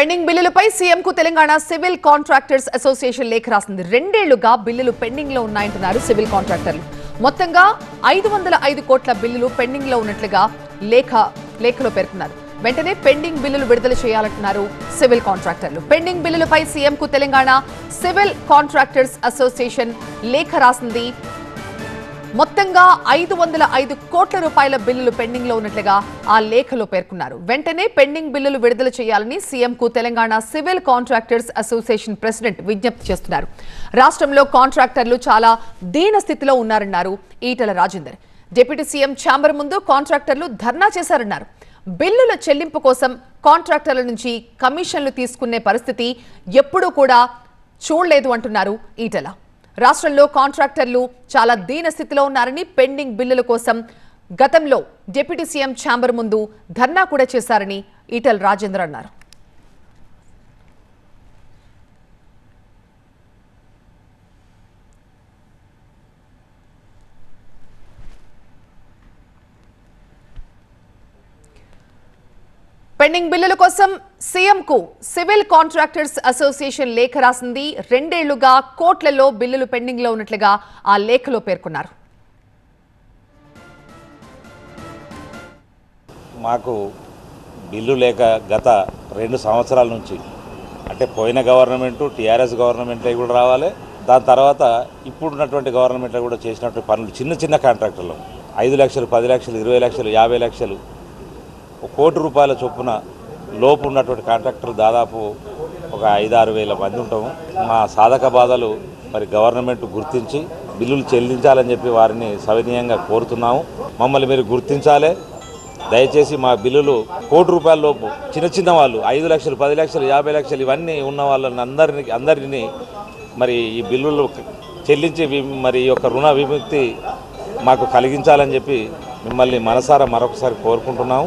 Pending బిల్లులపై సీఎంకు Telangana civil contractors association లేఖ రాసింది. 2 ఏళ్లుగా బిల్లులు పెండింగ్ లో ఉన్నాయంటున్నారు సివిల్ కాంట్రాక్టర్లు. మొత్తంగా 505 కోట్ల బిల్లులు పెండింగ్ లో ఉన్నట్లుగా లేఖలో పేర్కొన్నారు. వెంటనే పెండింగ్ బిల్లులు విడుదల చేయాలంటున్నారు సివిల్ కాంట్రాక్టర్లు. పెండింగ్ బిల్లులపై సీఎంకు తెలంగాణ సివిల్ కాంట్రాక్టర్స్ అసోసియేషన్ లేఖ రాసింది. మొత్తంగా 505 కోట్ల రూపాయల బిల్లులు పెండింగ్ లో ఉన్నట్లుగా ఆ లేఖలో పేర్కొన్నారు. వెంటనే పెండింగ్ బిల్లులు విడుదల చేయాలని సీఎంకు Telangana civil contractors association president విజ్ఞప్తి చేస్తున్నారు. రాష్ట్రంలో కాంట్రాక్టర్లు చాలా దీన స్థితిలో ఉన్నారన్నారు Etela Rajender. Deputy CM chamber ముందు కాంట్రాక్టర్లు ధర్నా చేశారన్నారు. బిల్లుల చెల్లింపు కోసం కాంట్రాక్టర్ల నుంచి కమిషన్లు తీసుకునే పరిస్థితి ఎప్పుడూ కూడా చూడలేదు అంటున్నారు ఈటెల. రాష్ట్రంలో కాంట్రాక్టర్లు చాలా దీన స్థితిలో ఉన్నారని, పెండింగ్ బిల్లుల కోసం గతంలో డిప్యూటీ సీఎం ఛాంబర్ ముందు ధర్నా కూడా చేశారని ఈటెల రాజేందర్ అన్నారు. పెండింగ్ బిల్లుల కోసం సీఎంకు సివిల్ కాంట్రాక్టర్స్ అసోసియేషన్ లేఖ రాసింది. 2 ఏళ్లుగా కోట్లలో బిల్లులు పెండింగ్ లో ఉన్నట్లుగా ఆ లేఖలో పేర్కొన్నారు. మాకు బిల్లు లేక గత 2 సంవత్సరాల నుంచి, అంటే పోయిన గవర్నమెంటు టీఆర్ఎస్ గవర్నమెంట్లో కూడా రావాలి, దాని తర్వాత ఇప్పుడున్నటువంటి గవర్నమెంట్లో కూడా చేసినటువంటి పనులు చిన్న కాంట్రాక్టర్లు 5 లక్షలు, 10 లక్షలు, 20 లక్షలు, 50 లక్షలు, 1 కోటి రూపాయల చొప్పున లోపు ఉన్నటువంటి కాంట్రాక్టర్లు దాదాపు ఒక 5-6 వేల మంది ఉంటాము. మా సాధక బాధలు మరి గవర్నమెంట్ గుర్తించి బిల్లులు చెల్లించాలని చెప్పి వారిని సవినీయంగా కోరుతున్నాము. మమ్మల్ని మీరు గుర్తించాలి. దయచేసి మా బిల్లులు 1 కోటి రూపాయల లోపు చిన్న వాళ్ళు 5 లక్షలు, 10 లక్షలు, 50 లక్షలు ఇవన్నీ ఉన్న వాళ్ళని అందరినీ మరి ఈ బిల్లులు చెల్లించి మరి ఈ యొక్క రుణ విముక్తి మాకు కలిగించాలని చెప్పి మిమ్మల్ని మనసారా మరొకసారి కోరుకుంటున్నాము.